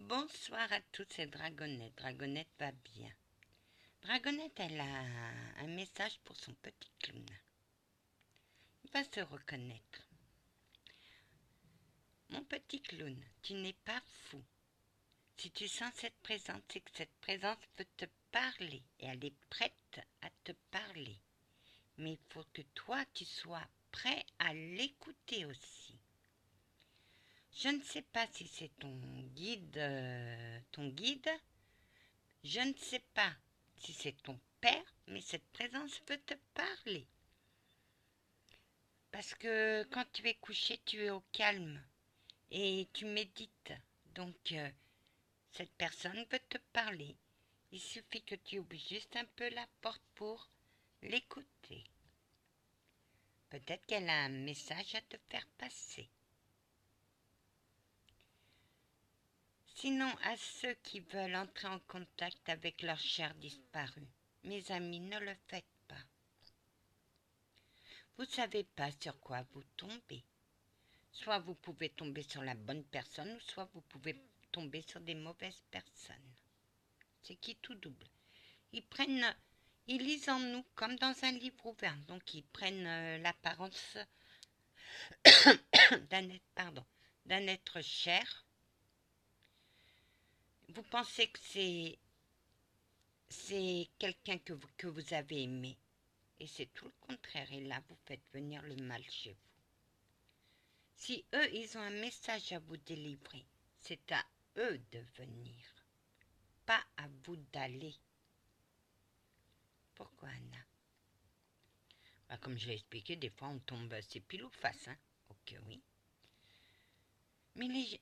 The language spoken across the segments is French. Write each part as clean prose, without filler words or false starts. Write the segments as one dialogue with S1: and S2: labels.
S1: Bonsoir à tous, c'est Dragonette. Dragonette va bien. Dragonette, elle a un message pour son petit clown. Il va se reconnaître. Mon petit clown, tu n'es pas fou. Si tu sens cette présence, c'est que cette présence veut te parler et elle est prête à te parler. Mais il faut que toi, tu sois prêt à l'écouter aussi. Je ne sais pas si c'est ton guide. Je ne sais pas si c'est ton père, mais cette présence veut te parler. Parce que quand tu es couché, tu es au calme et tu médites. Donc, cette personne veut te parler. Il suffit que tu ouvres juste un peu la porte pour l'écouter. Peut-être qu'elle a un message à te faire passer. Sinon, à ceux qui veulent entrer en contact avec leur chair disparue, mes amis, ne le faites pas. Vous ne savez pas sur quoi vous tombez. Soit vous pouvez tomber sur la bonne personne, ou soit vous pouvez tomber sur des mauvaises personnes. C'est qui tout double. Ils lisent en nous comme dans un livre ouvert. Donc ils prennent l'apparence d'un être cher. Vous pensez que c'est quelqu'un que vous avez aimé. Et c'est tout le contraire. Et là, vous faites venir le mal chez vous. Si eux, ils ont un message à vous délivrer, c'est à eux de venir, pas à vous d'aller. Pourquoi, Anna? Comme je l'ai expliqué, des fois on tombe, c'est pile ou face, hein. Ok, oui. Mais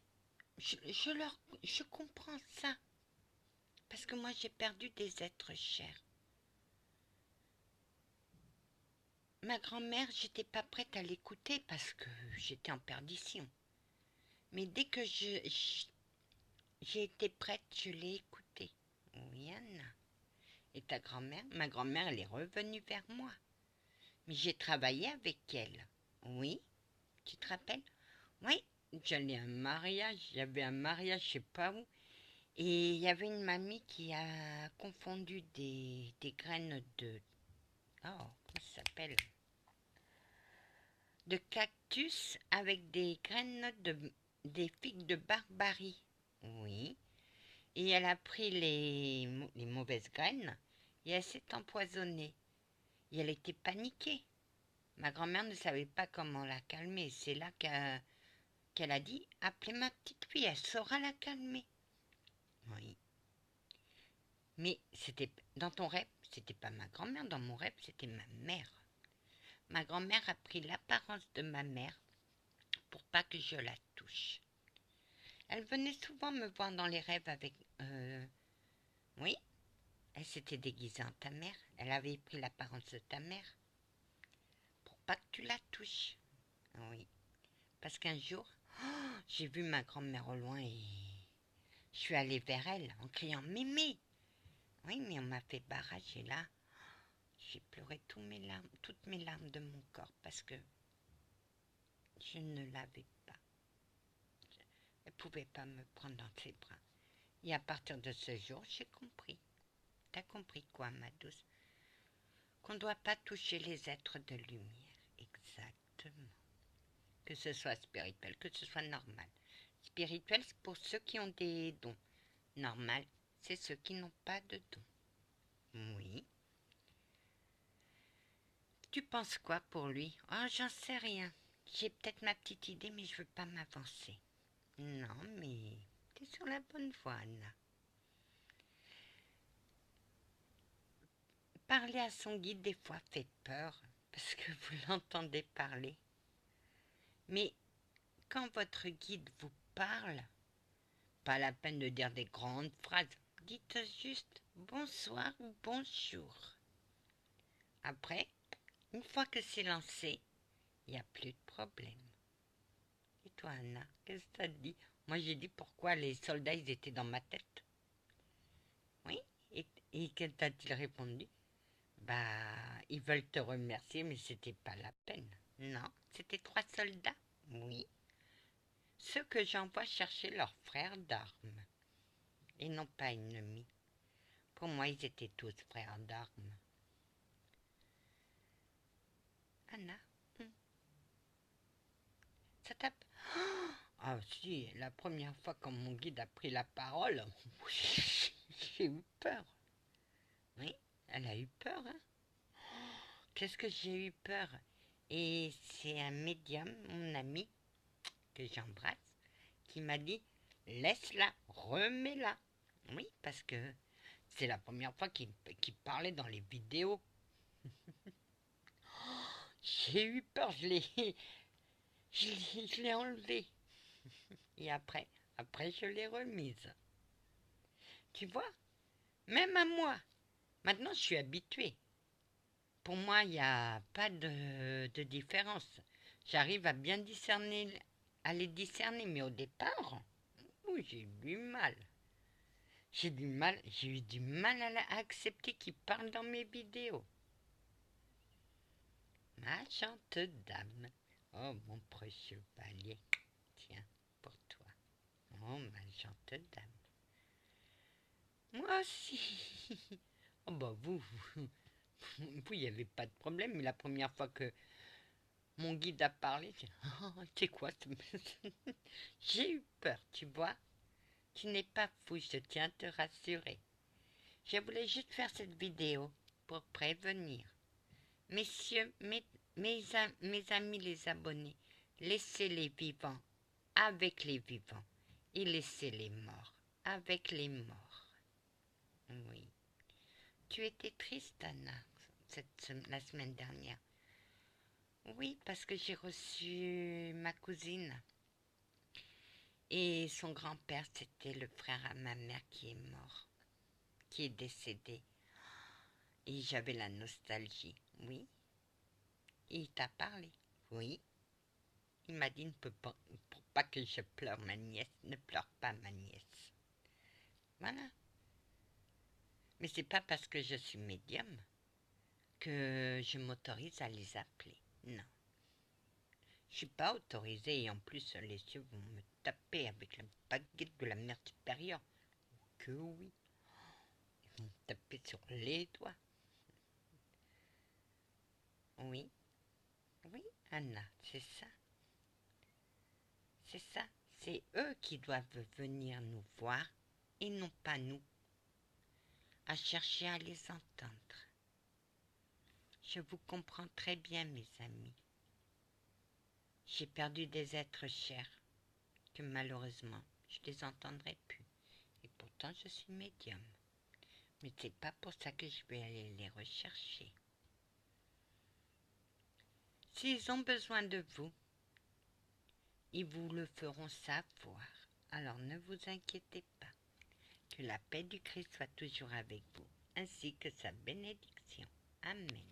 S1: je comprends ça. Parce que moi, j'ai perdu des êtres chers. Ma grand-mère, j'étais pas prête à l'écouter parce que j'étais en perdition. Mais dès que j'ai été prête, je l'ai écoutée. Oui, Anna. Et ta grand-mère? Ma grand-mère, elle est revenue vers moi. Mais j'ai travaillé avec elle. Oui, tu te rappelles? Oui, j'allais à un mariage. J'avais un mariage, je sais pas où. Et il y avait une mamie qui a confondu des graines de... Oh, comment ça s'appelle? De cactus avec des graines des figues de barbarie. Oui. Et elle a pris les mauvaises graines et elle s'est empoisonnée. Et elle était paniquée. Ma grand-mère ne savait pas comment la calmer. C'est là qu'elle a dit, appelez ma petite fille, elle saura la calmer. Oui. Mais c'était dans ton rêve, c'était pas ma grand-mère. Dans mon rêve, c'était ma mère. Ma grand-mère a pris l'apparence de ma mère pour pas que je la touche. Elle venait souvent me voir dans les rêves avec... Oui, elle s'était déguisée en ta mère. Elle avait pris l'apparence de ta mère pour pas que tu la touches. Oui. Parce qu'un jour, j'ai vu ma grand-mère au loin et je suis allée vers elle en criant Mémé. Oui, mais on m'a fait barrage et là, j'ai pleuré toutes mes larmes de mon corps parce que je ne l'avais pas. Elle ne pouvait pas me prendre dans ses bras. Et à partir de ce jour, j'ai compris. T'as compris quoi, ma douce? Qu'on ne doit pas toucher les êtres de lumière. Exactement. Que ce soit spirituel, que ce soit normal. Spirituel, c'est pour ceux qui ont des dons. Normal, c'est ceux qui n'ont pas de dons. Oui. Tu penses quoi pour lui? Oh, j'en sais rien. J'ai peut-être ma petite idée, mais je veux pas m'avancer. Non, mais t'es sur la bonne voie, Anna. Parler à son guide, des fois, fait peur, parce que vous l'entendez parler. Mais quand votre guide vous parle, pas la peine de dire des grandes phrases. Dites juste bonsoir ou bonjour. Après, une fois que c'est lancé, il n'y a plus de problème. Et toi, Anna, qu'est-ce que ça te dit? Moi, j'ai dit pourquoi les soldats, ils étaient dans ma tête. Oui, et qu'est-ce que t'as-t-il répondu? Bah, ils veulent te remercier, mais c'était pas la peine. Non, c'était 3 soldats. Oui, ceux que j'envoie chercher leurs frères d'armes. et non pas ennemis. Pour moi, ils étaient tous frères d'armes. Anna, ça tape. Ah si, la première fois quand mon guide a pris la parole, j'ai eu peur. Oui, elle a eu peur, hein. Qu'est-ce que j'ai eu peur? Et c'est un médium, mon ami, que j'embrasse, qui m'a dit, laisse-la, remets-la. Oui, parce que c'est la première fois qu'il parlait dans les vidéos. J'ai eu peur, je l'ai enlevée. Et après je l'ai remise. Tu vois, même à moi, maintenant je suis habituée. Pour moi, il n'y a pas de différence. J'arrive à bien discerner, à les discerner, mais au départ, oui, j'ai eu du mal. J'ai eu du mal à accepter qu'ils parlent dans mes vidéos. Ma chante dame, oh mon précieux chevalier, tiens, pour toi. Oh ma chante dame. Moi aussi. Oh bah vous, il n'y avait pas de problème, mais la première fois que mon guide a parlé, c'est quoi j'ai eu peur, tu vois. Tu n'es pas fou, je tiens à te rassurer. Je voulais juste faire cette vidéo pour prévenir. Messieurs, mes amis les abonnés, laissez les vivants avec les vivants et laissez les morts avec les morts. Oui. Tu étais triste, Anna, la semaine dernière. Oui, parce que j'ai reçu ma cousine. Et son grand-père, c'était le frère à ma mère qui est mort, qui est décédé. Et j'avais la nostalgie, oui. Et il t'a parlé, oui. Il m'a dit, pour pas que je pleure ma nièce, ne pleure pas ma nièce. Voilà. Mais c'est pas parce que je suis médium que je m'autorise à les appeler. Non. Je suis pas autorisée et en plus les cieux vont me taper avec la baguette de la mère supérieure. Que oui. Ils vont me taper sur les doigts. Oui. Oui, Anna, c'est ça. C'est ça. C'est eux qui doivent venir nous voir et non pas nous. À chercher à les entendre. Je vous comprends très bien, mes amis. J'ai perdu des êtres chers que malheureusement je les entendrai plus. Et pourtant je suis médium. Mais c'est pas pour ça que je vais aller les rechercher. S'ils ont besoin de vous, ils vous le feront savoir. Alors ne vous inquiétez pas. Que la paix du Christ soit toujours avec vous, ainsi que sa bénédiction. Amen.